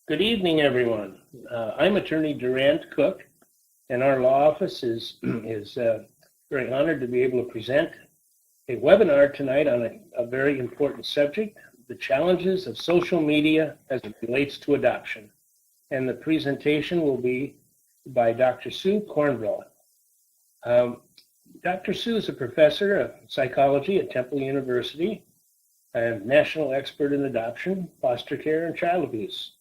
Good evening, everyone. I'm attorney Durand Cook, and our law office is very honored to be able to present a webinar tonight on a very important subject, the challenges of social media as it relates to adoption. And the presentation will be by Dr. Sue Cornbluth. Dr. Sue is a professor of psychology at Temple University and national expert in adoption, foster care, and child abuse.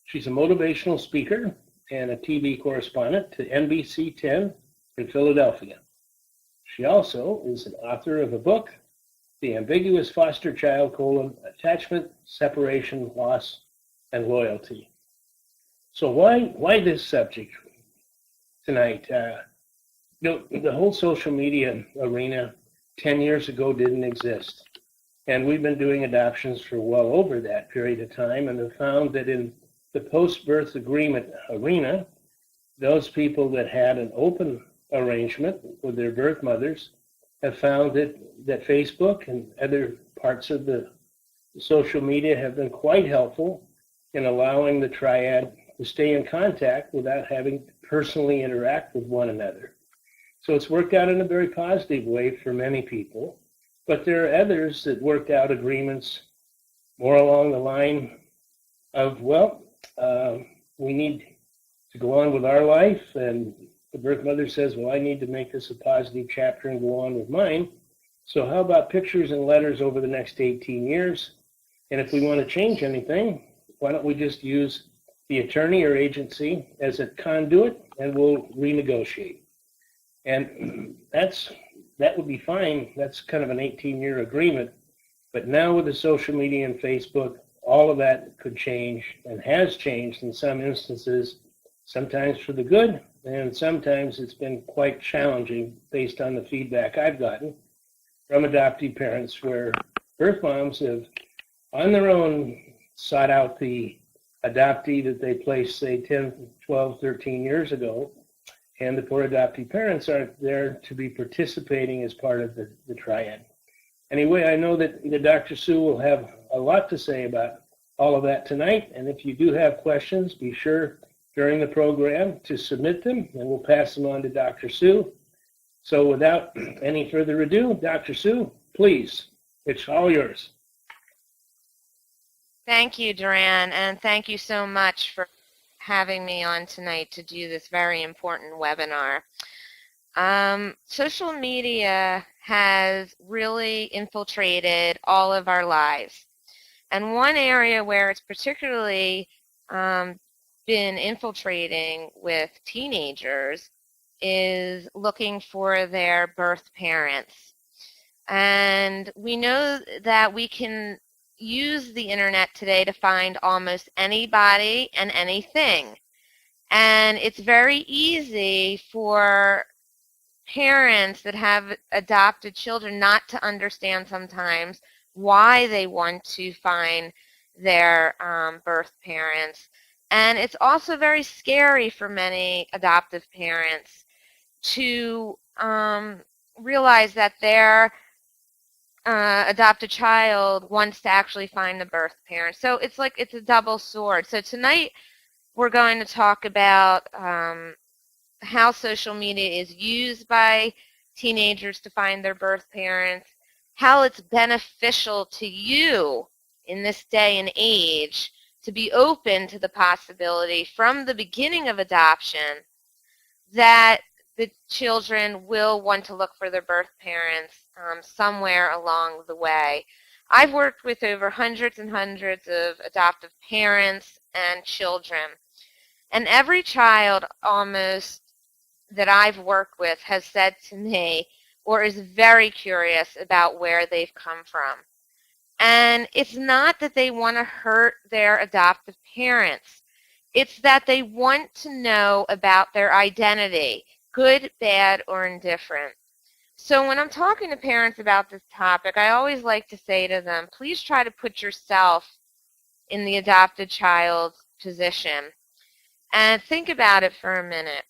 She's a motivational speaker and a TV correspondent to NBC 10 in Philadelphia. She also is an author of a book, The Ambiguous Foster Child: Attachment, Separation, Loss, and Loyalty. So why this subject tonight? The whole social media arena 10 years ago didn't exist. And we've been doing adoptions for well over that period of time and have found that in the post-birth agreement arena, those people that had an open arrangement with their birth mothers have found that Facebook and other parts of the social media have been quite helpful in allowing the triad to stay in contact without having to personally interact with one another. So it's worked out in a very positive way for many people, but there are others that worked out agreements more along the line of, we need to go on with our life, and the birth mother says, well, I need to make this a positive chapter and go on with mine. So how about pictures and letters over the next 18 years? And if we want to change anything, why don't we just use the attorney or agency as a conduit, and we'll renegotiate. And that would be fine. That's kind of an 18-year agreement. But now with the social media and Facebook, all of that could change and has changed in some instances, sometimes for the good, and sometimes it's been quite challenging based on the feedback I've gotten from adoptive parents where birth moms have on their own sought out the adoptee that they placed, say, 10, 12, 13 years ago, and the poor adoptive parents aren't there to be participating as part of the triad. Anyway, I know that Dr. Sue will have a lot to say about all of that tonight, and if you do have questions, be sure during the program to submit them, and we'll pass them on to Dr. Sue. So without any further ado, Dr. Sue, please, it's all yours. Thank you, Durand, and thank you so much for having me on tonight to do this very important webinar. Social media has really infiltrated all of our lives. And one area where it's particularly been infiltrating with teenagers is looking for their birth parents. And we know that we can use the internet today to find almost anybody and anything. And it's very easy for parents that have adopted children not to understand sometimes why they want to find their birth parents. And it's also very scary for many adoptive parents to realize that their adopted child wants to actually find the birth parent. So it's like it's a double sword. So tonight we're going to talk about how social media is used by teenagers to find their birth parents, how it's beneficial to you in this day and age to be open to the possibility from the beginning of adoption that the children will want to look for their birth parents somewhere along the way. I've worked with over hundreds and hundreds of adoptive parents and children, and every child almost that I've worked with has said to me or is very curious about where they've come from. And it's not that they want to hurt their adoptive parents. It's that they want to know about their identity, good, bad, or indifferent. So when I'm talking to parents about this topic, I always like to say to them, please try to put yourself in the adopted child's position and think about it for a minute.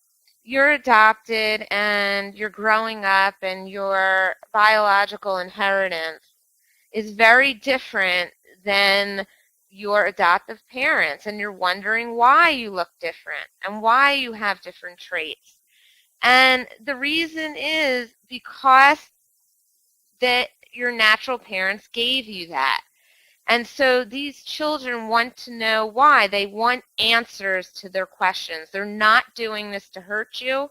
You're adopted and you're growing up, and your biological inheritance is very different than your adoptive parents and you're wondering why you look different and why you have different traits. And the reason is because that your natural parents gave you that. And so these children want to know why. They want answers to their questions. They're not doing this to hurt you.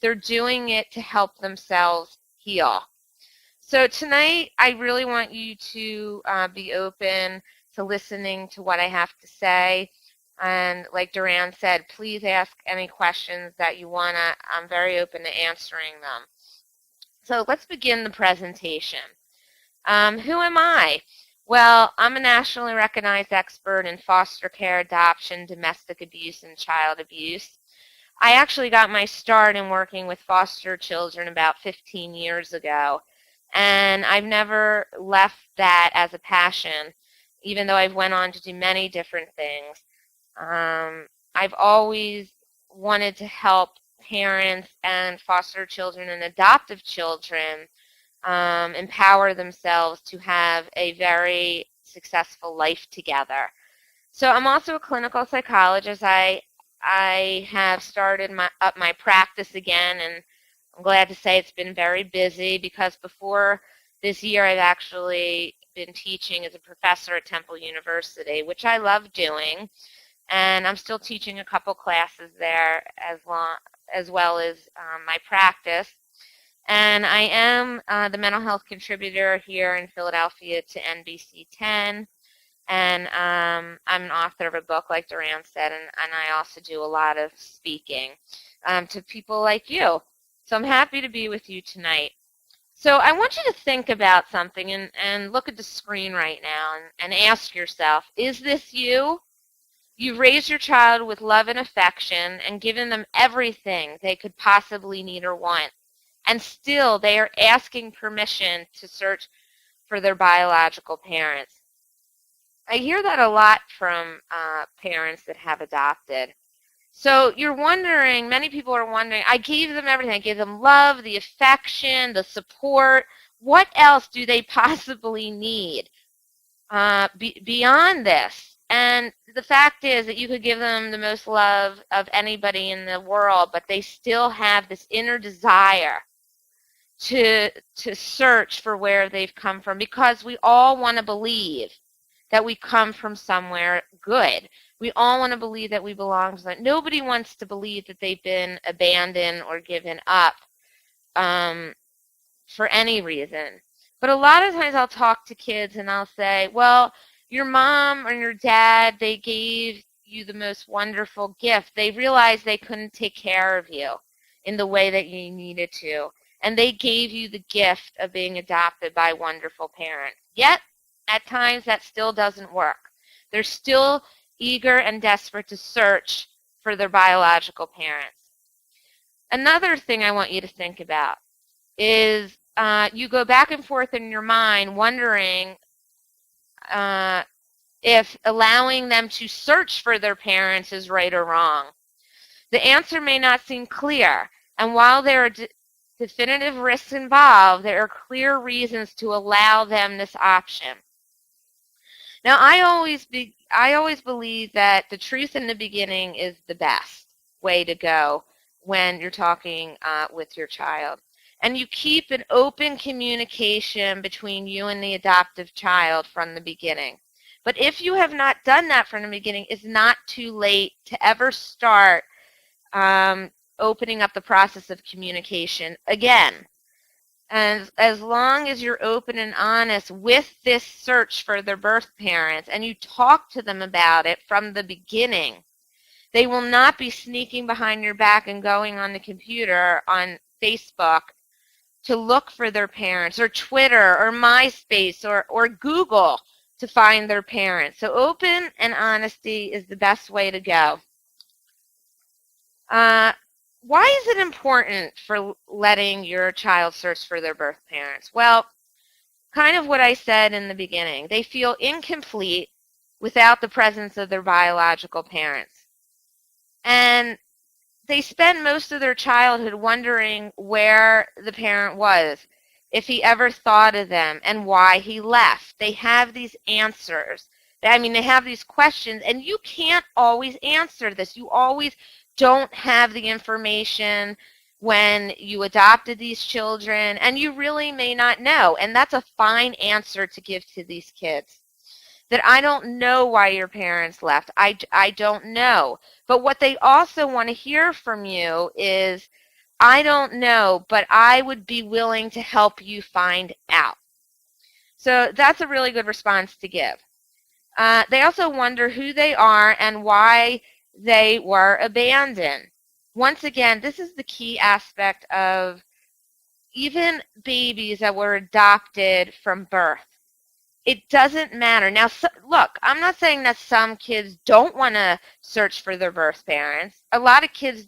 They're doing it to help themselves heal. So tonight, I really want you to be open to listening to what I have to say. And like Durand said, please ask any questions that you want to. I'm very open to answering them. So let's begin the presentation. Who am I? Well, I'm a nationally recognized expert in foster care, adoption, domestic abuse, and child abuse. I actually got my start in working with foster children about 15 years ago, and I've never left that as a passion, even though I've went on to do many different things. I've always wanted to help parents and foster children and adoptive children empower themselves to have a very successful life together. So I'm also a clinical psychologist. I have started up my practice again, and I'm glad to say it's been very busy because before this year I've actually been teaching as a professor at Temple University, which I love doing, and I'm still teaching a couple classes there as well as my practice. And I am the mental health contributor here in Philadelphia to NBC 10. And I'm an author of a book, like Durand said, and I also do a lot of speaking to people like you. So I'm happy to be with you tonight. So I want you to think about something and look at the screen right now and ask yourself, is this you? You've raised your child with love and affection and given them everything they could possibly need or want. And still they are asking permission to search for their biological parents. I hear that a lot from parents that have adopted. So you're wondering, many people are wondering, I gave them everything. I gave them love, the affection, the support. What else do they possibly need beyond this? And the fact is that you could give them the most love of anybody in the world, but they still have this inner desire to search for where they've come from, because we all want to believe that we come from somewhere good. We all want to believe that we belong to that. Nobody wants to believe that they've been abandoned or given up for any reason. But a lot of times I'll talk to kids and I'll say, well, your mom or your dad, they gave you the most wonderful gift. They realized they couldn't take care of you in the way that you needed to. And they gave you the gift of being adopted by wonderful parents. Yet, at times, that still doesn't work. They're still eager and desperate to search for their biological parents. Another thing I want you to think about is you go back and forth in your mind wondering if allowing them to search for their parents is right or wrong. The answer may not seem clear, and while there are definitive risks involved, there are clear reasons to allow them this option. Now, I always believe that the truth in the beginning is the best way to go when you're talking with your child. And you keep an open communication between you and the adoptive child from the beginning. But if you have not done that from the beginning, it's not too late to ever start opening up the process of communication again. And as long as you're open and honest with this search for their birth parents and you talk to them about it from the beginning, they will not be sneaking behind your back and going on the computer on Facebook to look for their parents, or Twitter or MySpace or Google to find their parents. So open and honesty is the best way to go. Why is it important for letting your child search for their birth parents? Well, kind of what I said in the beginning. They feel incomplete without the presence of their biological parents. And they spend most of their childhood wondering where the parent was, if he ever thought of them, and why he left. They have these answers I mean, they have these questions, and you can't always answer this. You always don't have the information when you adopted these children, and you really may not know. And that's a fine answer to give to these kids. That I don't know why your parents left. I don't know. But what they also want to hear from you is, I don't know, but I would be willing to help you find out. So that's a really good response to give. They also wonder who they are and why they were abandoned. Once again, this is the key aspect of even babies that were adopted from birth. It doesn't matter. Now, look, I'm not saying that some kids don't want to search for their birth parents. A lot of kids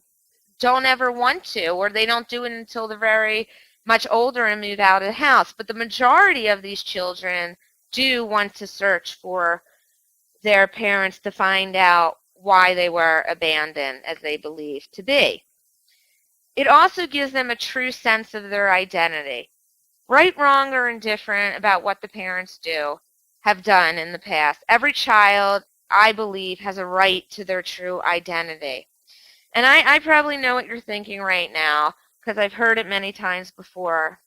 don't ever want to, or they don't do it until they're very much older and move out of the house. But the majority of these children do want to search for their parents to find out why they were abandoned as they believe to be. It also gives them a true sense of their identity. Right, wrong, or indifferent about what the parents have done in the past. Every child, I believe, has a right to their true identity. And I probably know what you're thinking right now, because I've heard it many times before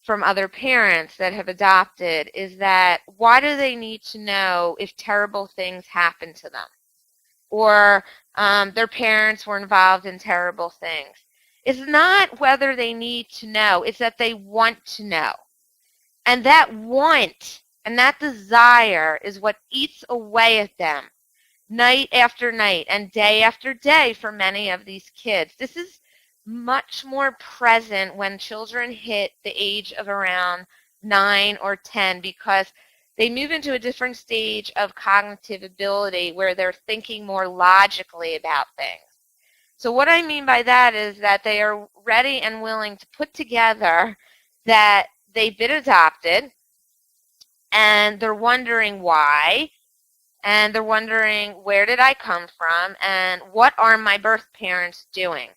from other parents that have adopted, is that why do they need to know if terrible things happen to them? Or their parents were involved in terrible things. It's not whether they need to know, it's that they want to know. And that want and that desire is what eats away at them night after night and day after day for many of these kids. This is much more present when children hit the age of around 9 or 10, because they move into a different stage of cognitive ability where they're thinking more logically about things. So what I mean by that is that they are ready and willing to put together that they've been adopted, and they're wondering why, and they're wondering, where did I come from, and what are my birth parents doing?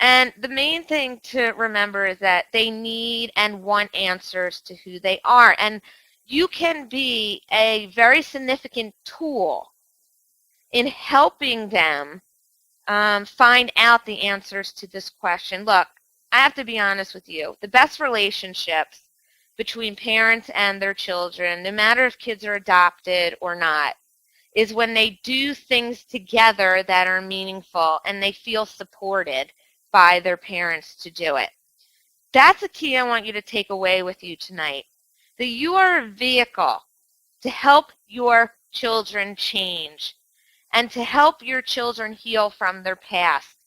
And the main thing to remember is that they need and want answers to who they are. And you can be a very significant tool in helping them find out the answers to this question. Look, I have to be honest with you. The best relationships between parents and their children, no matter if kids are adopted or not, is when they do things together that are meaningful and they feel supported by their parents to do it. That's a key I want you to take away with you tonight. That you are a vehicle to help your children change and to help your children heal from their past.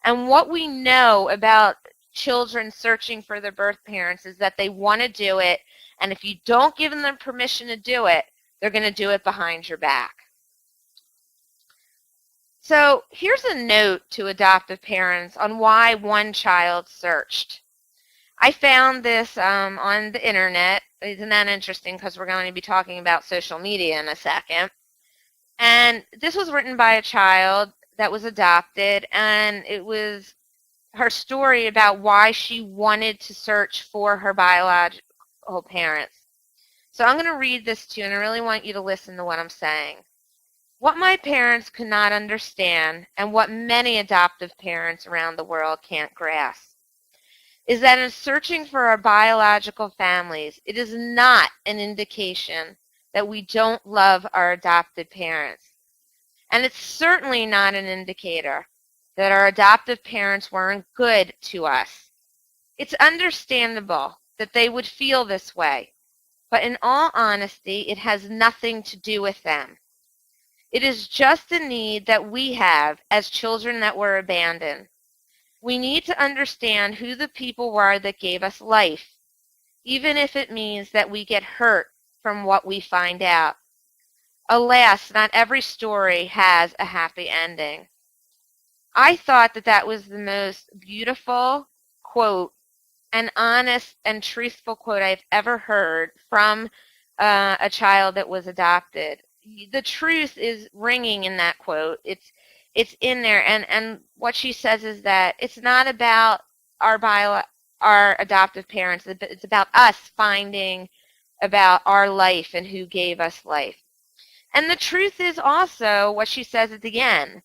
And what we know about children searching for their birth parents is that they want to do it, and if you don't give them permission to do it, they're going to do it behind your back. So here's a note to adoptive parents on why one child searched. I found this on the internet. Isn't that interesting? Because we're going to be talking about social media in a second. And this was written by a child that was adopted, and it was her story about why she wanted to search for her biological parents. So I'm going to read this to you, and I really want you to listen to what I'm saying. What my parents could not understand, and what many adoptive parents around the world can't grasp, is that in searching for our biological families, it is not an indication that we don't love our adopted parents. And it's certainly not an indicator that our adoptive parents weren't good to us. It's understandable that they would feel this way, but in all honesty, it has nothing to do with them. It is just a need that we have as children that were abandoned. We need to understand who the people were that gave us life, even if it means that we get hurt from what we find out. Alas, not every story has a happy ending. I thought that that was the most beautiful quote and honest and truthful quote I've ever heard from a child that was adopted. The truth is ringing in that quote. It's in there, and what she says is that it's not about our adoptive parents. It's about us finding about our life and who gave us life. And the truth is also what she says at the end,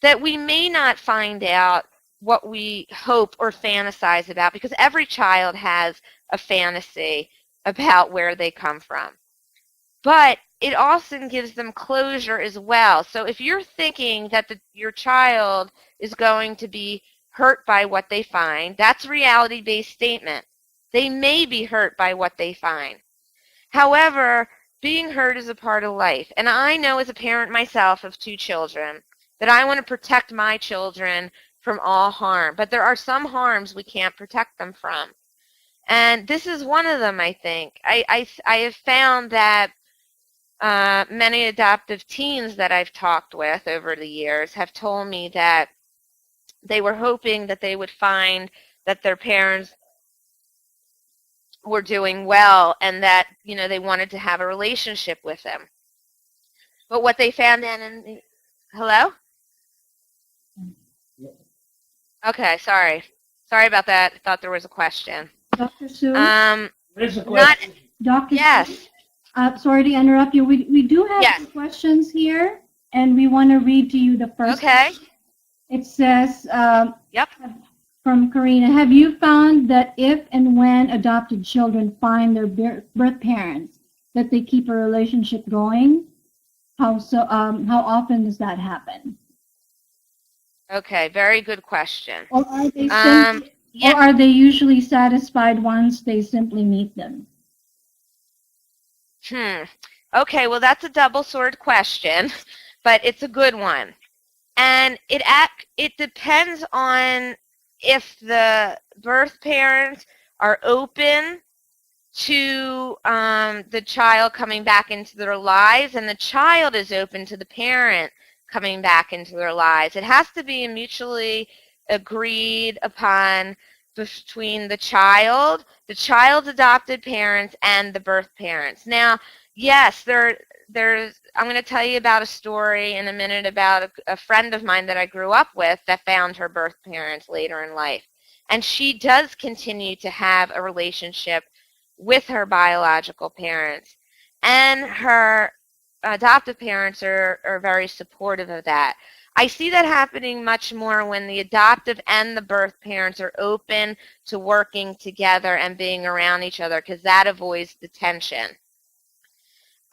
that we may not find out what we hope or fantasize about, because every child has a fantasy about where they come from. But it also gives them closure as well. So if you're thinking that your child is going to be hurt by what they find, that's a reality-based statement. They may be hurt by what they find. However, being hurt is a part of life. And I know as a parent myself of 2 children that I want to protect my children from all harm. But there are some harms we can't protect them from. And this is one of them, I think. I have found that many adoptive teens that I've talked with over the years have told me that they were hoping that they would find that their parents were doing well and that, they wanted to have a relationship with them. But what they found hello? Okay, sorry. Sorry about that. I thought there was a question. Dr. Sue? There's a question. Dr. Yes. Sue? Sorry to interrupt you. We do have Yes. some questions here, and we want to read to you the first Okay. one. It says, Yep. from Karina, have you found that if and when adopted children find their birth parents, that they keep a relationship going? How often does that happen? Okay, very good question. Or are they Yeah. or are they usually satisfied once they simply meet them? Okay, well, that's a double-sword question, but it's a good one. And it depends on if the birth parents are open to the child coming back into their lives, and the child is open to the parent coming back into their lives. It has to be mutually agreed upon between the child's adopted parents, and the birth parents. Now, yes, I'm going to tell you about a story in a minute about a friend of mine that I grew up with that found her birth parents later in life. And she does continue to have a relationship with her biological parents. And her adoptive parents are very supportive of that. I see that happening much more when the adoptive and the birth parents are open to working together and being around each other, because that avoids the tension.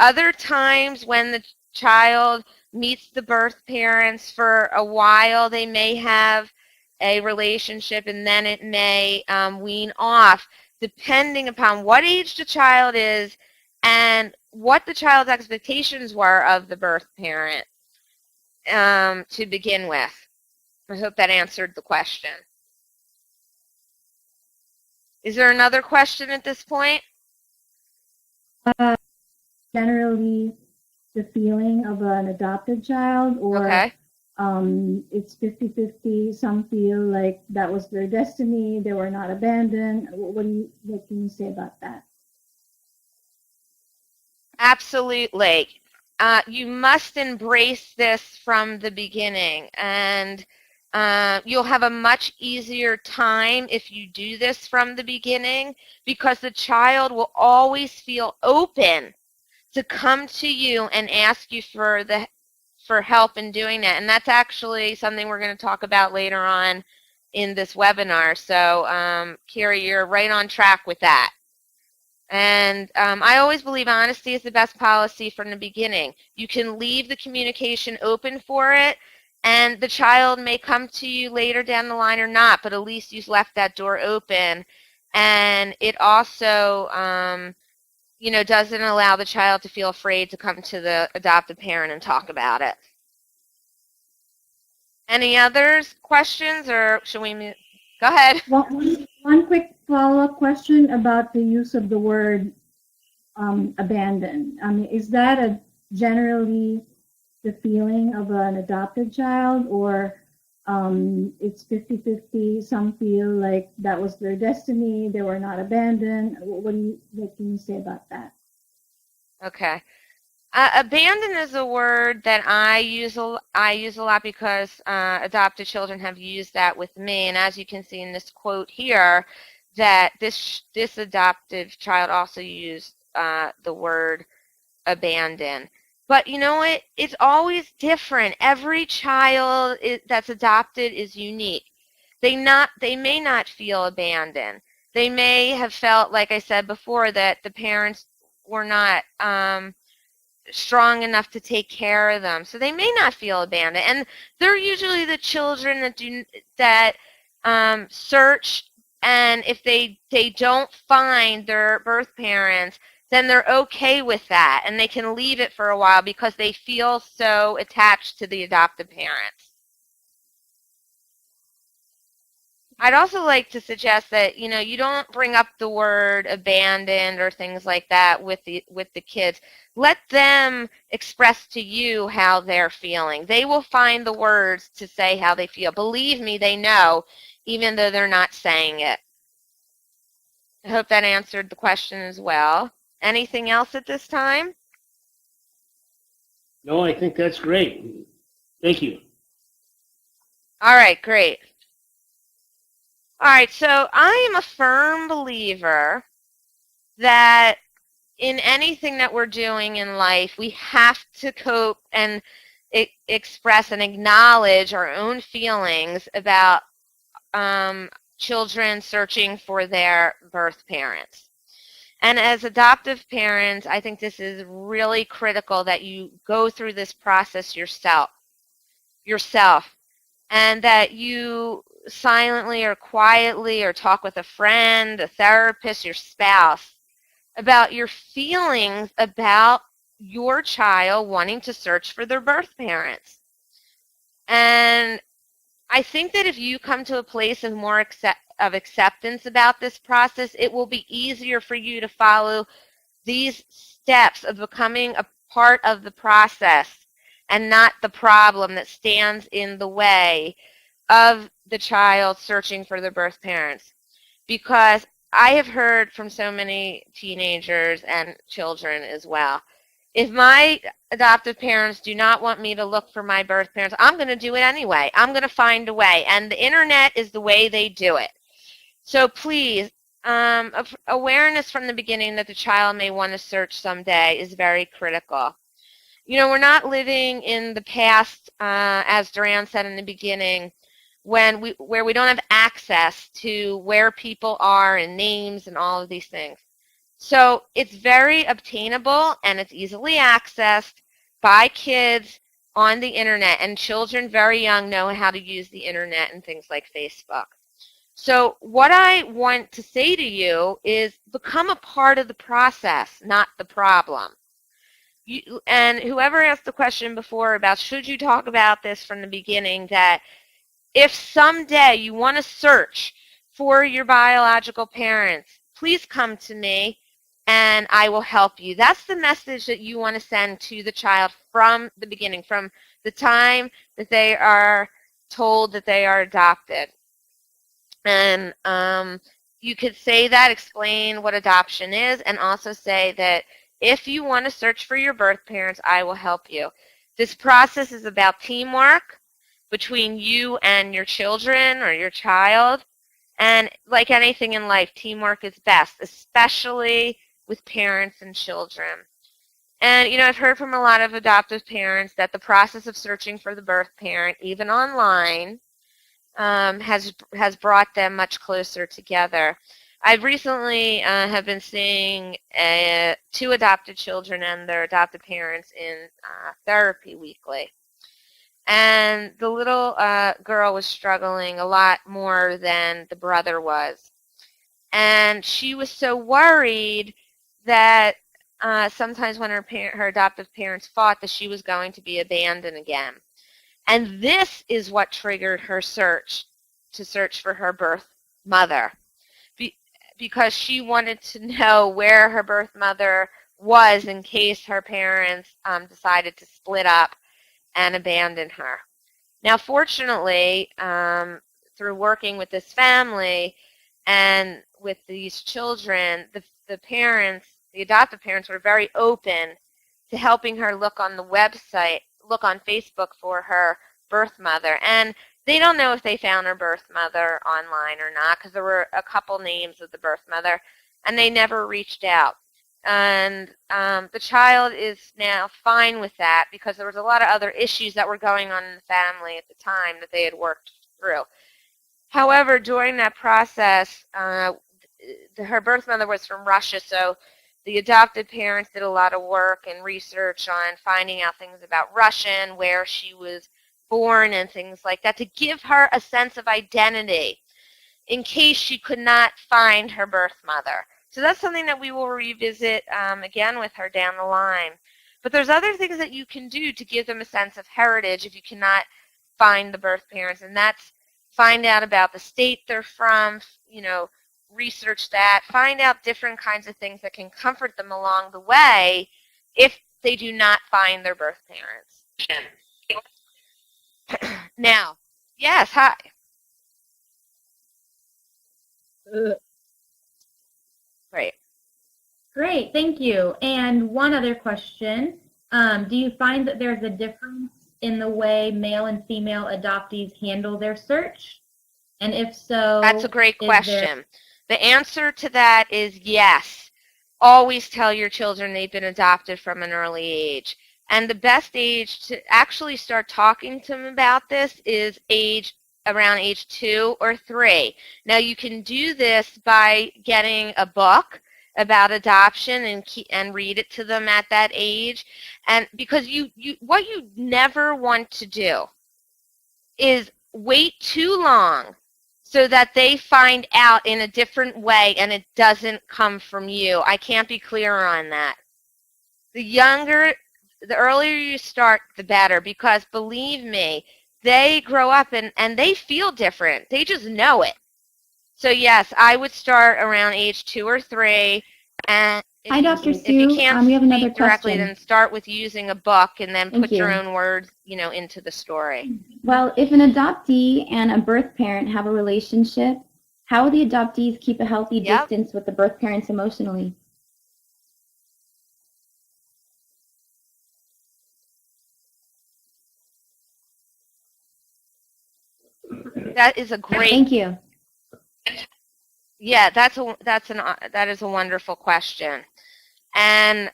Other times when the child meets the birth parents for a while, they may have a relationship, and then it may wean off, depending upon what age the child is and what the child's expectations were of the birth parent to begin with. I hope that answered the question. Is there another question at this point? Generally, the feeling of an adopted child, or Okay. it's 50-50. Some feel like that was their destiny, they were not abandoned. What can you say about that? Absolutely. You must embrace this from the beginning, and you'll have a much easier time if you do this from the beginning, because the child will always feel open to come to you and ask you for help in doing that. And that's actually something we're going to talk about later on in this webinar. So, Kira, you're right on track with that. And I always believe honesty is the best policy from the beginning. You can leave the communication open for it, and the child may come to you later down the line or not, but at least you've left that door open. And it also, doesn't allow the child to feel afraid to come to the adoptive parent and talk about it. Any others questions, or should we move? Go ahead. One quick follow-up question about the use of the word abandoned. I mean, is that generally the feeling of an adopted child, or it's 50-50? Some feel like that was their destiny, they were not abandoned. What can you say about that? Okay. Abandon is a word that I use a lot, because adopted children have used that with me. And as you can see in this quote here, that this adoptive child also used the word abandon. But you know what? It's always different. Every child that's adopted is unique. They may not feel abandoned. They may have felt, like I said before, that the parents were not strong enough to take care of them. So they may not feel abandoned. And they're usually the children that search, and if they don't find their birth parents, then they're okay with that, and they can leave it for a while because they feel so attached to the adoptive parents. I'd also like to suggest that, you don't bring up the word abandoned or things like that with the kids. Let them express to you how they're feeling. They will find the words to say how they feel. Believe me, they know, even though they're not saying it. I hope that answered the question as well. Anything else at this time? No, I think that's great. Thank you. All right, great. All right, so I am a firm believer that in anything that we're doing in life, we have to cope and express and acknowledge our own feelings about children searching for their birth parents. And as adoptive parents, I think this is really critical that you go through this process yourself, and that you silently or quietly or talk with a friend, a therapist, your spouse about your feelings about your child wanting to search for their birth parents. And I think that if you come to a place of more acceptance about this process, it will be easier for you to follow these steps of becoming a part of the process and not the problem that stands in the way of the child searching for their birth parents. Because I have heard from so many teenagers and children as well, if my adoptive parents do not want me to look for my birth parents, I'm going to do it anyway. I'm going to find a way. And the internet is the way they do it. So please, awareness from the beginning that the child may want to search someday is very critical. We're not living in the past, as Durand said in the beginning, where we don't have access to where people are and names and all of these things. So it's very obtainable and it's easily accessed by kids on the internet, and children very young know how to use the internet and things like Facebook. So what I want to say to you is become a part of the process, not the problem. And whoever asked the question before about should you talk about this from the beginning, that if someday you want to search for your biological parents, please come to me and I will help you. That's the message that you want to send to the child from the beginning, from the time that they are told that they are adopted. And you could say that, explain what adoption is, and also say that if you want to search for your birth parents, I will help you. This process is about teamwork between you and your children or your child. And like anything in life, teamwork is best, especially with parents and children. And, I've heard from a lot of adoptive parents that the process of searching for the birth parent, even online, has brought them much closer together. I recently have been seeing two adopted children and their adopted parents in therapy weekly. And the little girl was struggling a lot more than the brother was. And she was so worried that sometimes when her adoptive parents fought, that she was going to be abandoned again. And this is what triggered her to search for her birth mother, because she wanted to know where her birth mother was in case her parents decided to split up and abandon her. Now, fortunately, through working with this family and with these children, the parents, the adoptive parents, were very open to helping her look on the website, look on Facebook for her birth mother. And they don't know if they found her birth mother online or not, because there were a couple names of the birth mother, and they never reached out. And the child is now fine with that because there was a lot of other issues that were going on in the family at the time that they had worked through. However, during that process, her birth mother was from Russia, so the adopted parents did a lot of work and research on finding out things about Russia and where she was born and things like that to give her a sense of identity in case she could not find her birth mother. So that's something that we will revisit again with her down the line. But there's other things that you can do to give them a sense of heritage if you cannot find the birth parents, and that's find out about the state they're from, research that, find out different kinds of things that can comfort them along the way if they do not find their birth parents. Now, yes, hi. Great. Great, thank you. And one other question. Do you find that there's a difference in the way male and female adoptees handle their search? And if so, that's a great question. The answer to that is yes. Always tell your children they've been adopted from an early age. And the best age to actually start talking to them about this is around age 2 or 3. Now you can do this by getting a book about adoption and read it to them at that age. And because what you never want to do is wait too long so that they find out in a different way and it doesn't come from you. I can't be clearer on that. The earlier you start, the better, because believe me, they grow up and they feel different. They just know it. So yes, I would start around age 2 or 3. And Hi, Dr. if you Sue. can't We have another speak directly, question. then start with using a book and then Thank put your you. own words, into the story. Well, if an adoptee and a birth parent have a relationship, how will the adoptees keep a healthy distance with the birth parents emotionally? That is a great. Thank you. Yeah, that is a wonderful question. And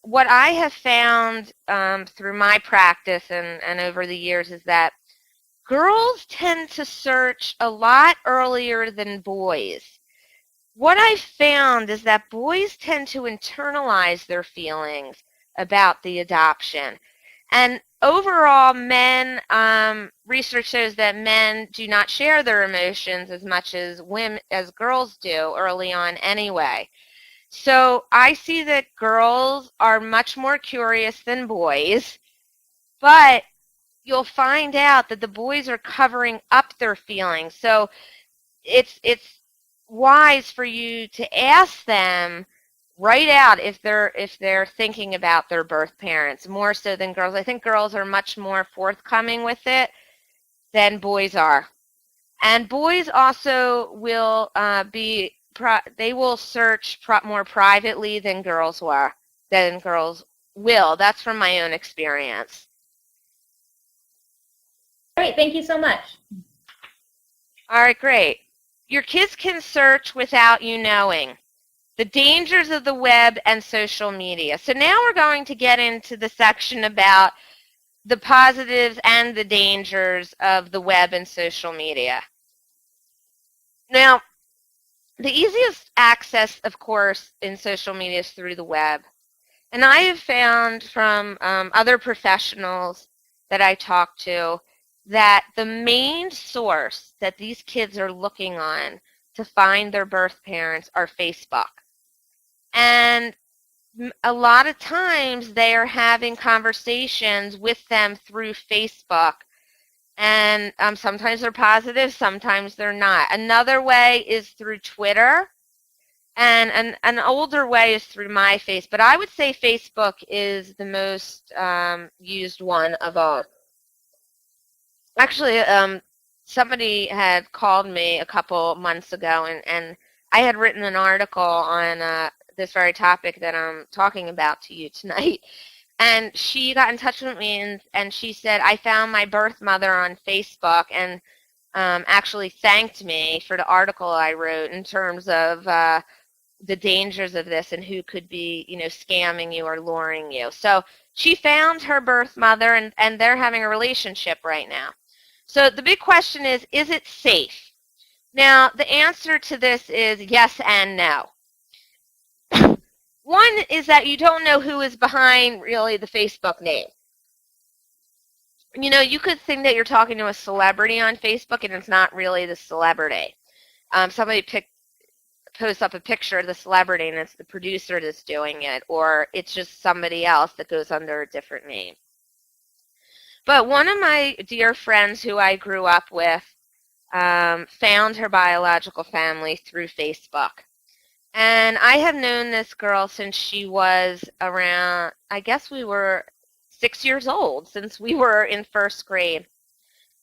what I have found through my practice and over the years is that girls tend to search a lot earlier than boys. What I've found is that boys tend to internalize their feelings about the adoption. And overall, research shows that men do not share their emotions as much as girls do early on anyway. So I see that girls are much more curious than boys, but you'll find out that the boys are covering up their feelings. So it's wise for you to ask them right out if they're thinking about their birth parents, more so than girls. I think girls are much more forthcoming with it than boys are. And boys also will they will search more privately than girls will. That's from my own experience. Great, thank you so much. All right, great. Your kids can search without you knowing. The dangers of the web and social media. So now we're going to get into the section about the positives and the dangers of the web and social media. Now, the easiest access, of course, in social media is through the web. And I have found from other professionals that I talk to that the main source that these kids are looking on to find their birth parents are Facebook. And a lot of times they are having conversations with them through Facebook. And sometimes they're positive, sometimes they're not. Another way is through Twitter. And an older way is through MySpace. But I would say Facebook is the most used one of all. Actually, somebody had called me a couple months ago, and I had written an article on this very topic that I'm talking about to you tonight. And she got in touch with me, and she said, I found my birth mother on Facebook, and actually thanked me for the article I wrote in terms of the dangers of this and who could be, scamming you or luring you. So she found her birth mother, and they're having a relationship right now. So the big question is it safe? Now, the answer to this is yes and no. One is that you don't know who is behind really the Facebook name. You could think that you're talking to a celebrity on Facebook, and it's not really the celebrity. Somebody posts up a picture of the celebrity, and it's the producer that's doing it, or it's just somebody else that goes under a different name. But one of my dear friends who I grew up with found her biological family through Facebook. And I have known this girl since she was around, I guess we were 6 years old, since we were in first grade.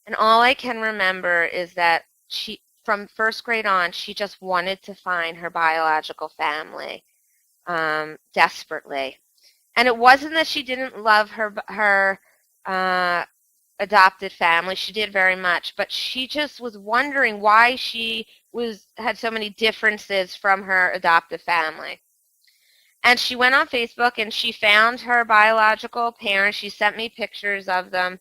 And all I can remember is that from first grade on, she just wanted to find her biological family desperately. And it wasn't that she didn't love her adopted family. She did very much, but she just was wondering why she had so many differences from her adoptive family. And she went on Facebook and she found her biological parents. She sent me pictures of them,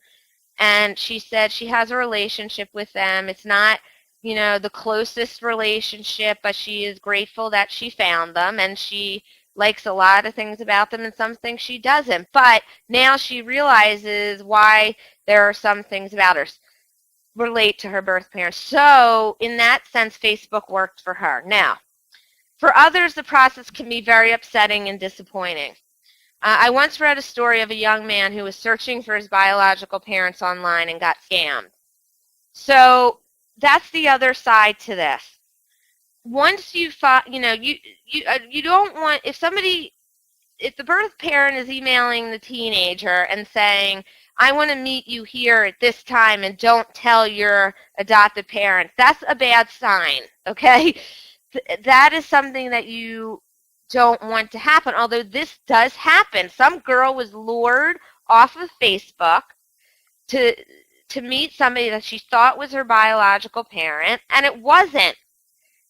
and she said she has a relationship with them. It's not, the closest relationship, but she is grateful that she found them, and she likes a lot of things about them and some things she doesn't. But now she realizes why there are some things about her relate to her birth parents. So in that sense, Facebook worked for her. Now, for others, the process can be very upsetting and disappointing. I once read a story of a young man who was searching for his biological parents online and got scammed. So that's the other side to this. Once you find, you don't want, if the birth parent is emailing the teenager and saying, I want to meet you here at this time and don't tell your adopted parents, that's a bad sign, okay? That is something that you don't want to happen, although this does happen. Some girl was lured off of Facebook to meet somebody that she thought was her biological parent, and it wasn't.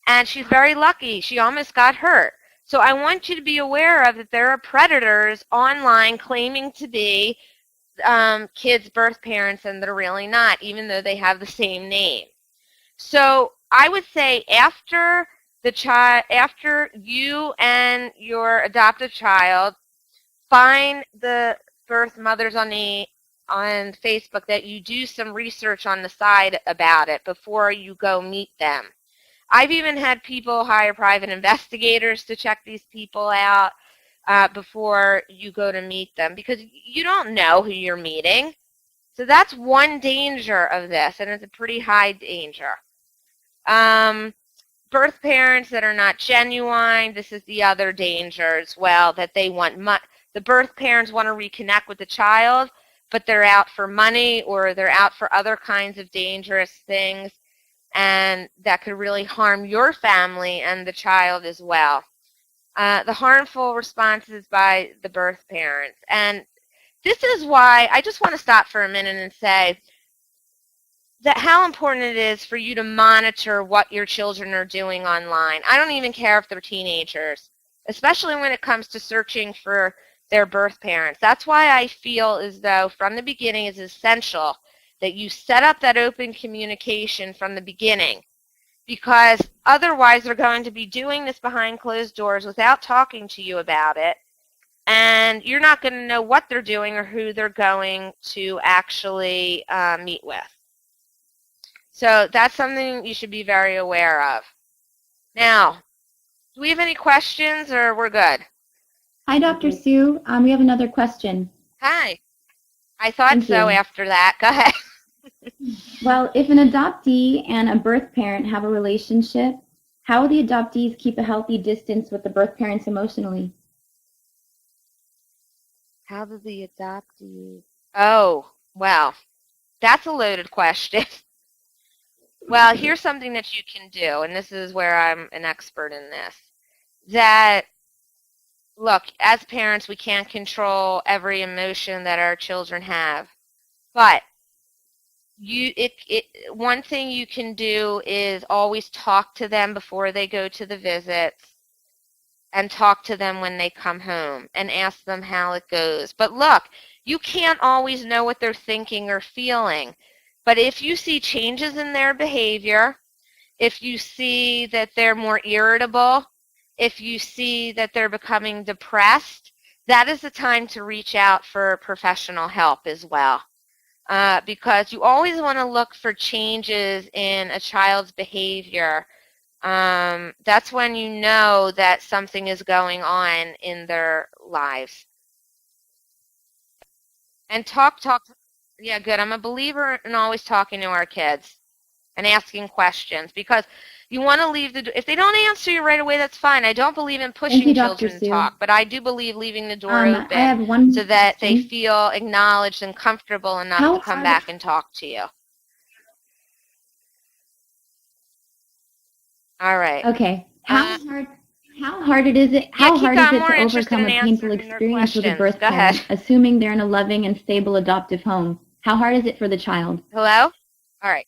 And she's very lucky. She almost got hurt. So I want you to be aware of that there are predators online claiming to be kids' birth parents, and they're really not, even though they have the same name. So I would say after you and your adopted child find the birth mothers on Facebook, that you do some research on the side about it before you go meet them. I've even had people hire private investigators to check these people out before you go to meet them, because you don't know who you're meeting. So that's one danger of this, and it's a pretty high danger. Birth parents that are not genuine, this is the other danger as well, that they want the birth parents want to reconnect with the child, but they're out for money, or they're out for other kinds of dangerous things, and that could really harm your family and the child as well. The harmful responses by the birth parents. And this is why I just want to stop for a minute and say that how important it is for you to monitor what your children are doing online. I don't even care if they're teenagers, especially when it comes to searching for their birth parents. That's why I feel as though from the beginning it's essential that you set up that open communication from the beginning, because otherwise they're going to be doing this behind closed doors without talking to you about it, and you're not going to know what they're doing or who they're going to actually meet with. So that's something you should be very aware of. Now, do we have any questions, or we're good? Hi, Dr. Sue. We have another question. Hi. I thought Thank so you. after that. Go ahead. Well, if an adoptee and a birth parent have a relationship, how will the adoptees keep a healthy distance with the birth parents emotionally? How do the adoptee? Oh, well, that's a loaded question. Well, here's something that you can do, and this is where I'm an expert in this. That, look, as parents, we can't control every emotion that our children have, but one thing you can do is always talk to them before they go to the visits. and talk to them when they come home and ask them how it goes. But look, you can't always know what they're thinking or feeling. But if you see changes in their behavior, if you see that they're more irritable, if you see that they're becoming depressed, that is the time to reach out for professional help as well. Because you always want to look for changes in a child's behavior. That's when you know that something is going on in their lives. And talk. Yeah, good. I'm a believer in always talking to our kids and asking questions, because you want to leave if they don't answer you right away, that's fine. I don't believe in pushing you, Dr. children to Sue. talk, but I do believe leaving the door I open have one so that they question. feel acknowledged and comfortable enough How to come hard- back and talk to you. All right. Okay. Uh, How hard it is it? How hard is Kika, I'm it more to interested overcome in a painful answering their experience with a questions. birth Go parent, ahead. assuming they're in a loving and stable adoptive home? How hard is it for the child? Hello? All right.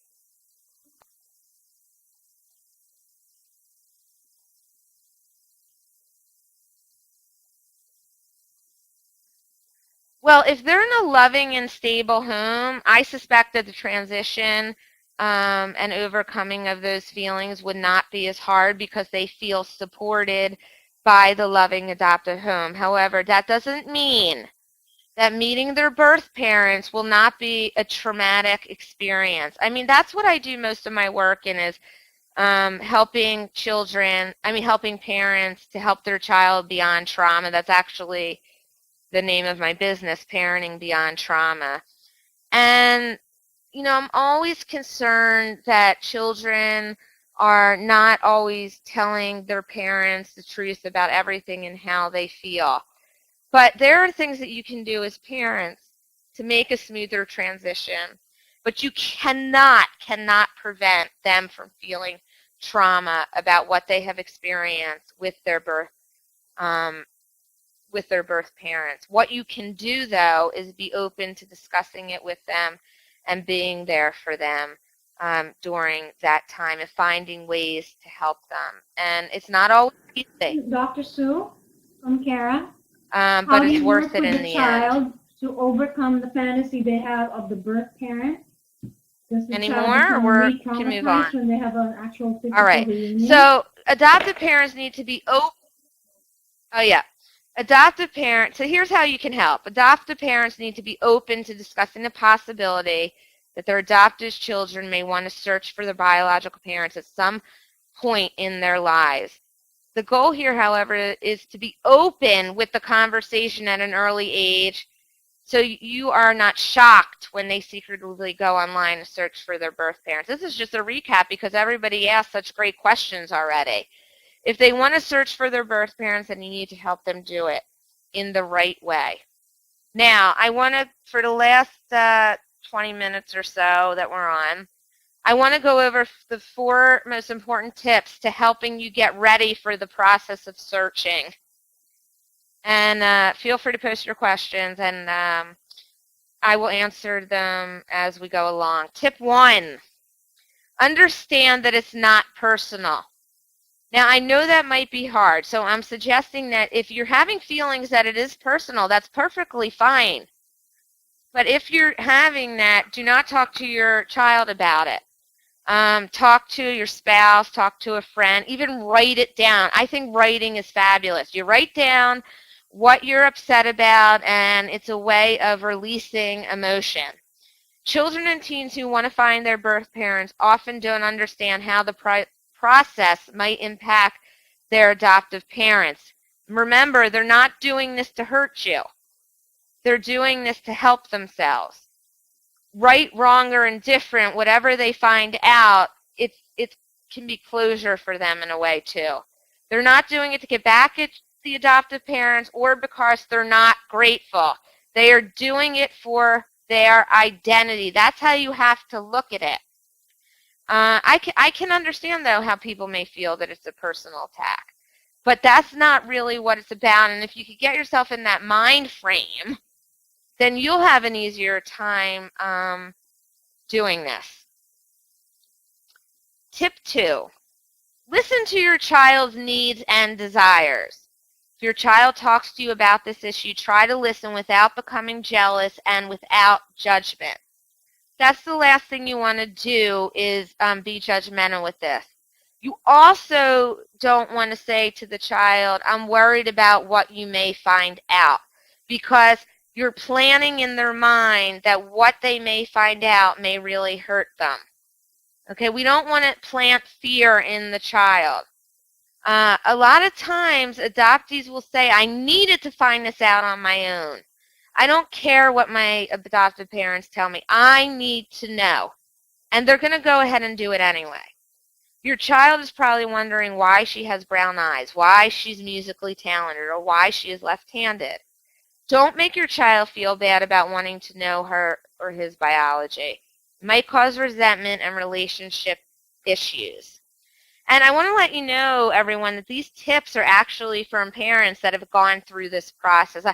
Well, if they're in a loving and stable home, I suspect that the transition and overcoming of those feelings would not be as hard because they feel supported by the loving adoptive home. However, that doesn't mean that meeting their birth parents will not be a traumatic experience. I mean, that's what I do most of my work in, is helping parents to help their child beyond trauma. That's actually the name of my business, Parenting Beyond Trauma. And, I'm always concerned that children are not always telling their parents the truth about everything and how they feel. But there are things that you can do as parents to make a smoother transition. But you cannot prevent them from feeling trauma about what they have experienced with their birth parents. What you can do, though, is be open to discussing it with them and being there for them during that time and finding ways to help them. And it's not always easy, Dr. Sue from Kara. but How do it's you worth work it with in the the end. child to overcome the fantasy they have of the birth parent? Does the Any child more, or become we can move on? re-traumatized when they have an actual physical All right. reunion? So adoptive parents need to be open. Oh, yeah. Adoptive parents, so here's how you can help. Adoptive parents need to be open to discussing the possibility that their adopted children may want to search for their biological parents at some point in their lives. The goal here, however, is to be open with the conversation at an early age, so you are not shocked when they secretly go online and search for their birth parents. This is just a recap because everybody asked such great questions already. If they want to search for their birth parents, then you need to help them do it in the right way. Now, I want to, for the last 20 minutes or so that we're on, I want to go over the 4 most important tips to helping you get ready for the process of searching. And feel free to post your questions, and I will answer them as we go along. Tip 1, understand that it's not personal. Now, I know that might be hard, so I'm suggesting that if you're having feelings that it is personal, that's perfectly fine. But if you're having that, do not talk to your child about it. Talk to your spouse, talk to a friend, even write it down. I think writing is fabulous. You write down what you're upset about, and it's a way of releasing emotion. Children and teens who want to find their birth parents often don't understand how the process might impact their adoptive parents. Remember, they're not doing this to hurt you. They're doing this to help themselves. Right, wrong, or indifferent, whatever they find out, it can be closure for them in a way too. They're not doing it to get back at the adoptive parents or because they're not grateful. They are doing it for their identity. That's how you have to look at it. I can understand, though, how people may feel that it's a personal attack. But that's not really what it's about. And if you could get yourself in that mind frame, then you'll have an easier time doing this. Tip 2, listen to your child's needs and desires. If your child talks to you about this issue, try to listen without becoming jealous and without judgment. That's the last thing you want to do is be judgmental with this. You also don't want to say to the child, I'm worried about what you may find out, because you're planning in their mind that what they may find out may really hurt them. Okay, we don't want to plant fear in the child. A lot of times, adoptees will say, I needed to find this out on my own. I don't care what my adoptive parents tell me. I need to know. And they're going to go ahead and do it anyway. Your child is probably wondering why she has brown eyes, why she's musically talented, or why she is left-handed. Don't make your child feel bad about wanting to know her or his biology. It might cause resentment and relationship issues. And I want to let you know, everyone, that these tips are actually from parents that have gone through this process.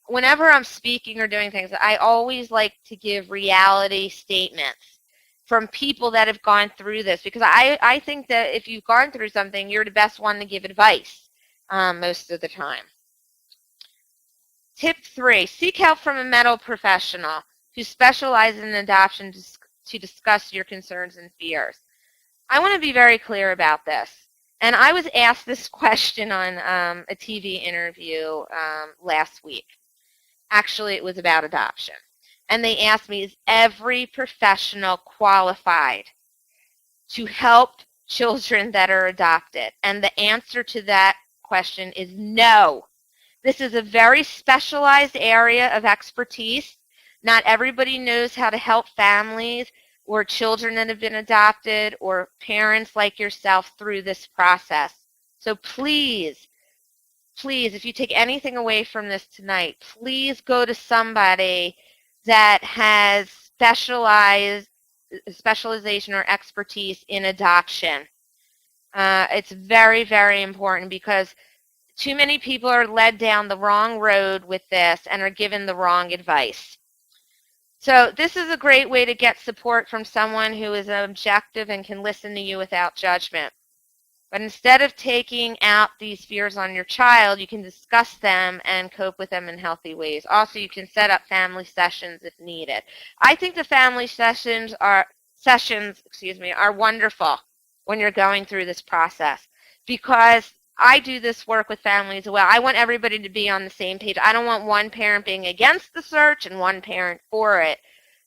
Whenever I'm speaking or doing things, I always like to give reality statements from people that have gone through this, because I think that if you've gone through something, you're the best one to give advice most of the time. Tip 3, seek help from a medical professional who specializes in adoption to discuss your concerns and fears. I want to be very clear about this. And I was asked this question on a TV interview last week. Actually, it was about adoption. And they asked me, is every professional qualified to help children that are adopted? And the answer to that question is no. This is a very specialized area of expertise. Not everybody knows how to help families or children that have been adopted or parents like yourself through this process. So please, if you take anything away from this tonight, please go to somebody that has specialization or expertise in adoption. It's very, very important, because too many people are led down the wrong road with this and are given the wrong advice. So this is a great way to get support from someone who is objective and can listen to you without judgment. But instead of taking out these fears on your child, you can discuss them and cope with them in healthy ways. Also, you can set up family sessions if needed. I think the family sessions are wonderful when you're going through this process, because I do this work with families as well. I want everybody to be on the same page. I don't want one parent being against the search and one parent for it,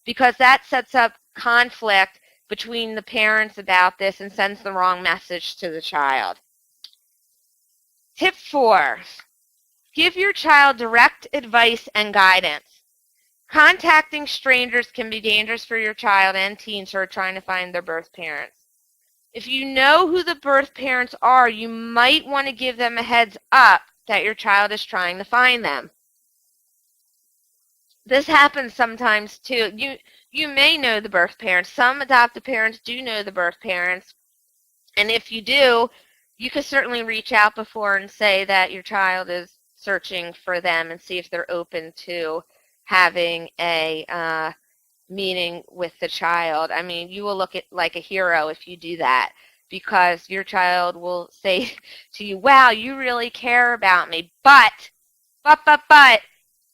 because that sets up conflict between the parents about this and sends the wrong message to the child. Tip 4, give your child direct advice and guidance. Contacting strangers can be dangerous for your child and teens who are trying to find their birth parents. If you know who the birth parents are, you might want to give them a heads up that your child is trying to find them. This happens sometimes too. You may know the birth parents. Some adoptive parents do know the birth parents. And if you do, you can certainly reach out before and say that your child is searching for them and see if they're open to having a meeting with the child. I mean, you will look like a hero if you do that, because your child will say to you, wow, you really care about me, but,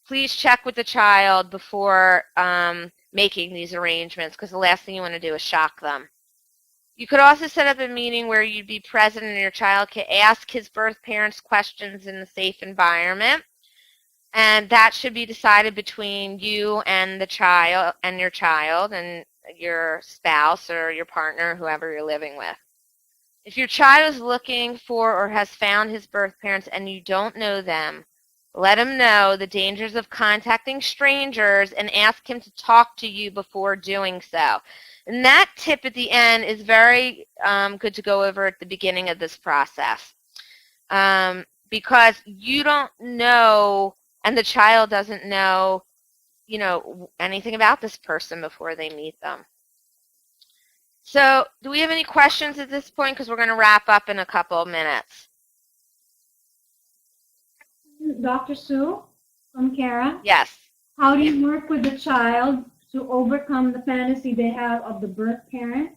please check with the child before making these arrangements, because the last thing you want to do is shock them. You could also set up a meeting where you'd be present and your child can ask his birth parents questions in a safe environment. And that should be decided between you and the child and your spouse or your partner, whoever you're living with. If your child is looking for or has found his birth parents and you don't know them, let him know the dangers of contacting strangers and ask him to talk to you before doing so. And that tip at the end is very good to go over at the beginning of this process, because you don't know, and the child doesn't know, anything about this person before they meet them. So do we have any questions at this point? Because we're going to wrap up in a couple of minutes. Dr. Sue, from Kara. Yes. How do you work with the child to overcome the fantasy they have of the birth parent?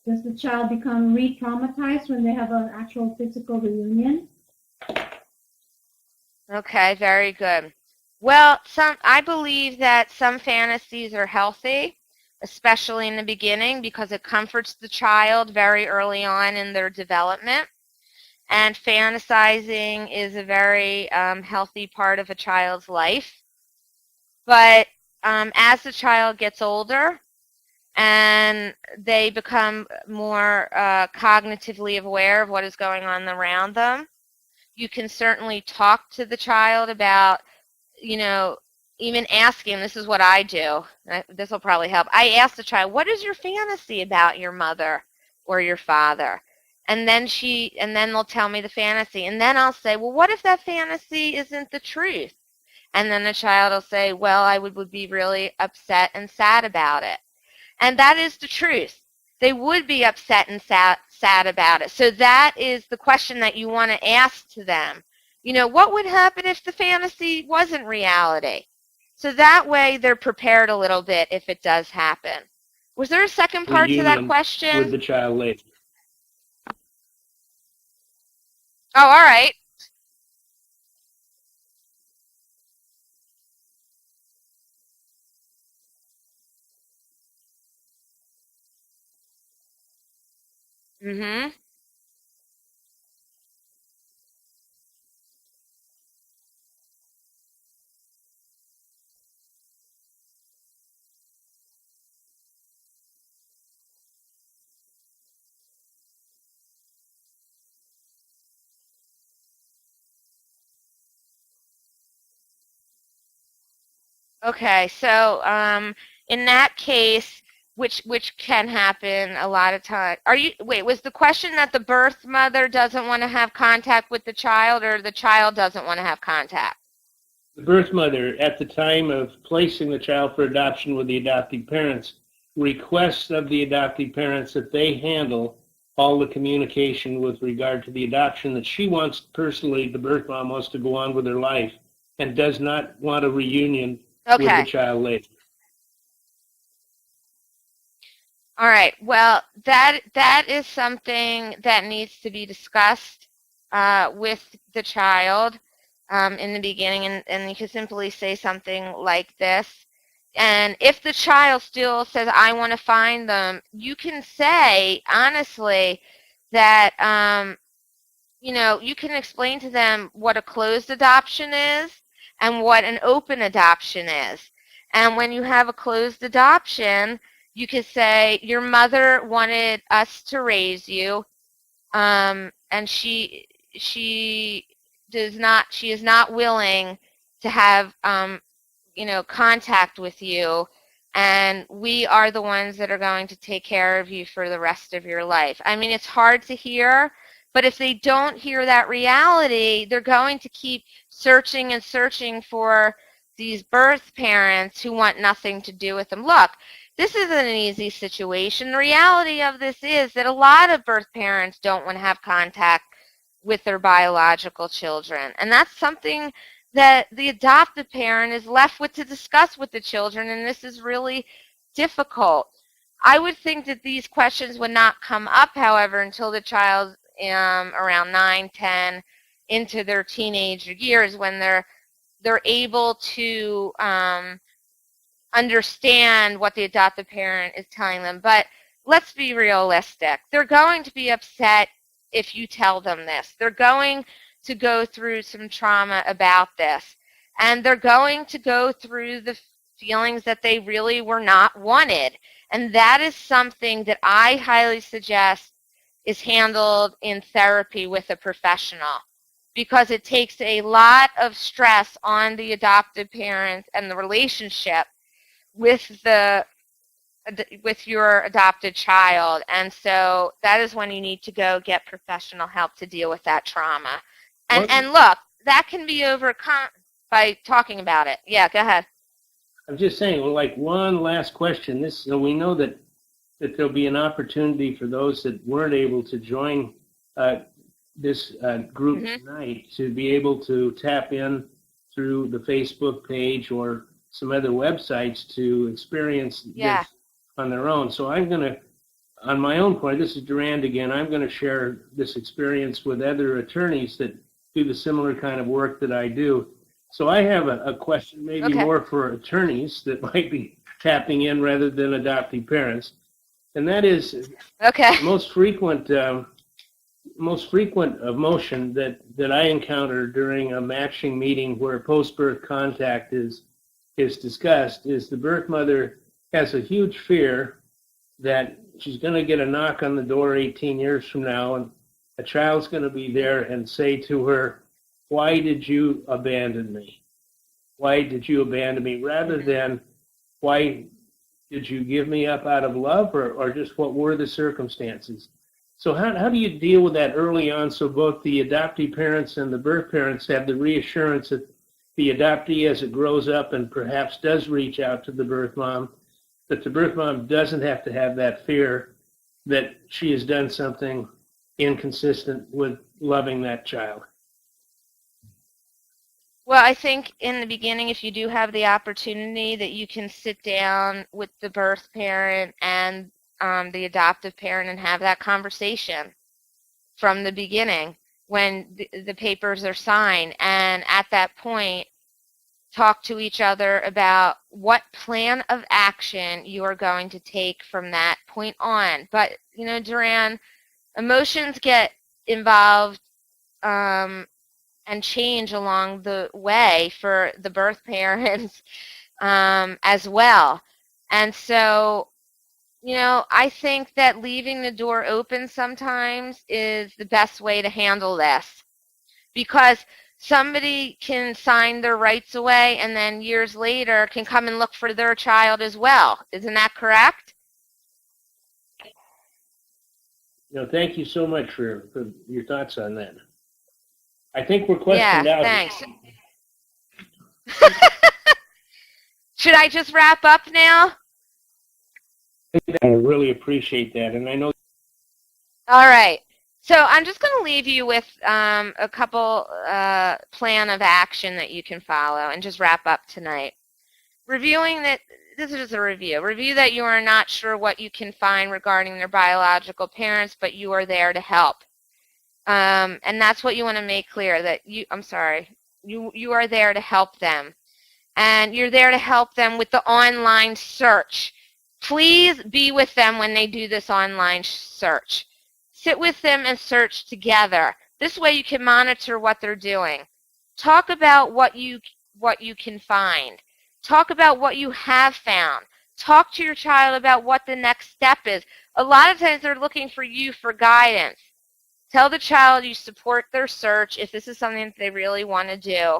Does the child become re-traumatized when they have an actual physical reunion? Okay, very good. Well, I believe that some fantasies are healthy, especially in the beginning, because it comforts the child very early on in their development. And fantasizing is a very healthy part of a child's life. But as the child gets older and they become more cognitively aware of what is going on around them, you can certainly talk to the child about, even asking, this is what I do, this will probably help. I ask the child, what is your fantasy about your mother or your father? And then they'll tell me the fantasy. And then I'll say, well, what if that fantasy isn't the truth? And then the child will say, well, I would be really upset and sad about it. And that is the truth. They would be upset and sad about it. So that is the question that you want to ask to them. What would happen if the fantasy wasn't reality? So that way they're prepared a little bit if it does happen. Was there a second part to that question? With the child later. Oh, all right. Mm-hmm. Okay, so in that case, which can happen a lot of times. Was the question that the birth mother doesn't want to have contact with the child, or the child doesn't want to have contact? The birth mother, at the time of placing the child for adoption with the adoptive parents, requests of the adoptive parents that they handle all the communication with regard to the adoption, that she wants personally, the birth mom wants to go on with her life and does not want a reunion with the child later. All right. Well, that is something that needs to be discussed with the child in the beginning, and you can simply say something like this. And if the child still says, I want to find them, you can say, honestly, that, you can explain to them what a closed adoption is and what an open adoption is. And when you have a closed adoption, you could say, your mother wanted us to raise you, and she is not willing to have contact with you, and we are the ones that are going to take care of you for the rest of your life. I mean, it's hard to hear, but if they don't hear that reality, they're going to keep searching and searching for these birth parents who want nothing to do with them. Look, this isn't an easy situation. The reality of this is that a lot of birth parents don't want to have contact with their biological children, and that's something that the adoptive parent is left with to discuss with the children, and this is really difficult. I would think that these questions would not come up, however, until the child around 9, 10, into their teenage years, when they're able to understand what the adoptive parent is telling them. But let's be realistic. They're going to be upset if you tell them this. They're going to go through some trauma about this, and they're going to go through the feelings that they really were not wanted. And that is something that I highly suggest is handled in therapy with a professional, because it takes a lot of stress on the adoptive parent and the relationship with your adopted child. And so that is when you need to go get professional help to deal with that trauma. And look, that can be overcome by talking about it. Yeah, go ahead. I'm just saying, like, one last question. We know that there'll be an opportunity for those that weren't able to join this group tonight to be able to tap in through the Facebook page or some other websites to experience this on their own. So I'm going to, on my own part, this is Durand again, I'm going to share this experience with other attorneys that do the similar kind of work that I do. So I have a question maybe Okay. more for attorneys that might be tapping in rather than adoptive parents. And that is Okay. most frequent emotion that I encounter during a matching meeting where post-birth contact is discussed is the birth mother has a huge fear that she's going to get a knock on the door 18 years from now, and a child's going to be there and say to her, "Why did you abandon me? Why did you abandon me?" Rather than, "Why did you give me up out of love," or just what were the circumstances? So how do you deal with that early on so both the adoptive parents and the birth parents have the reassurance that the adoptee, as it grows up and perhaps does reach out to the birth mom, that the birth mom doesn't have to have that fear that she has done something inconsistent with loving that child? Well, I think in the beginning, if you do have the opportunity, that you can sit down with the birth parent and the adoptive parent and have that conversation from the beginning when the papers are signed. And at that point, talk to each other about what plan of action you are going to take from that point on. But, you know, Durand, emotions get involved and change along the way for the birth parents as well. And so, you know, I think that leaving the door open sometimes is the best way to handle this, because somebody can sign their rights away and then years later can come and look for their child as well. Isn't that correct? Thank you so much for your thoughts on that. I think we're questioned out. Thanks. Should I just wrap up now? I really appreciate that, and I know. All right. So I'm just going to leave you with a couple plan of action that you can follow and just wrap up tonight. Reviewing that, this is just a review. Review that you are not sure what you can find regarding their biological parents, but you are there to help. And that's what you want to make clear, that you are there to help them. And you're there to help them with the online search. Please be with them when they do this online search. Sit with them and search together. This way you can monitor what they're doing. Talk about what you can find. Talk about what you have found. Talk to your child about what the next step is. A lot of times they're looking for you for guidance. Tell the child you support their search if this is something that they really want to do.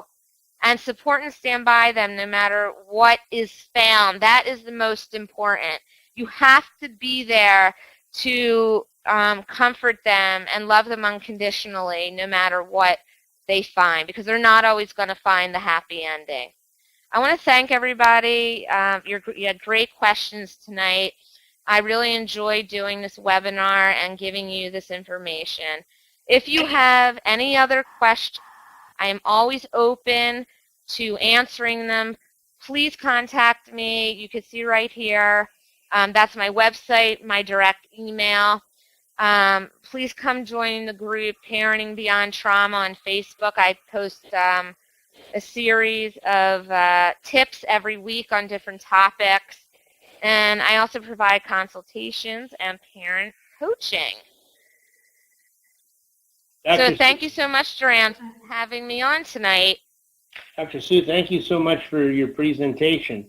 And support and stand by them no matter what is found. That is the most important. You have to be there to comfort them and love them unconditionally no matter what they find, because they're not always going to find the happy ending. I want to thank everybody. You had great questions tonight. I really enjoyed doing this webinar and giving you this information. If you have any other questions, I am always open to answering them. Please contact me. You can see right here. That's my website, my direct email. Please come join the group Parenting Beyond Trauma on Facebook. I post a series of tips every week on different topics. And I also provide consultations and parent coaching. So thank you so much, Durand, for having me on tonight. Dr. Sue, thank you so much for your presentation.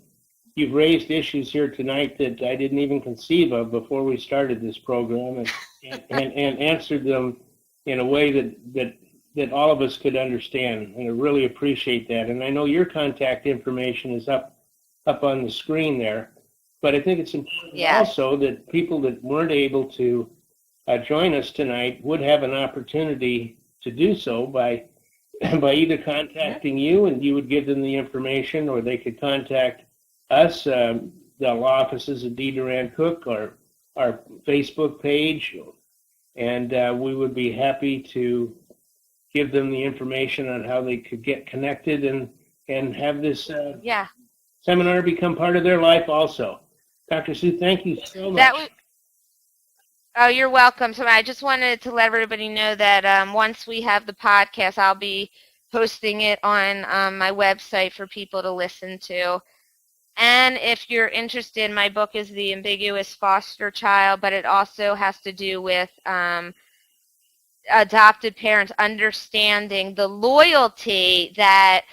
You've raised issues here tonight that I didn't even conceive of before we started this program, and answered them in a way that all of us could understand, and I really appreciate that. And I know your contact information is up on the screen there, but I think it's important also that people that weren't able to join us tonight would have an opportunity to do so by either contacting you, and you would give them the information, or they could contact us, the law offices of Durand Cook, or our Facebook page, and we would be happy to give them the information on how they could get connected and have this seminar become part of their life also. Dr. Sue, thank you so much. Oh, you're welcome. So I just wanted to let everybody know that once we have the podcast, I'll be posting it on my website for people to listen to. And if you're interested, my book is The Ambiguous Foster Child, but it also has to do with adopted parents understanding the loyalty that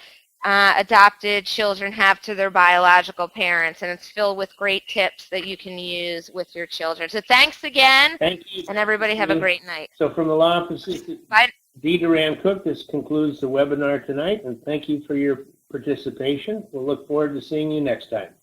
adopted children have to their biological parents, and it's filled with great tips that you can use with your children. So thanks again, Thank you. and everybody have a great night. So from the Law Office, Bye. D. Durand Cook, this concludes the webinar tonight, and thank you for your participation. We'll look forward to seeing you next time.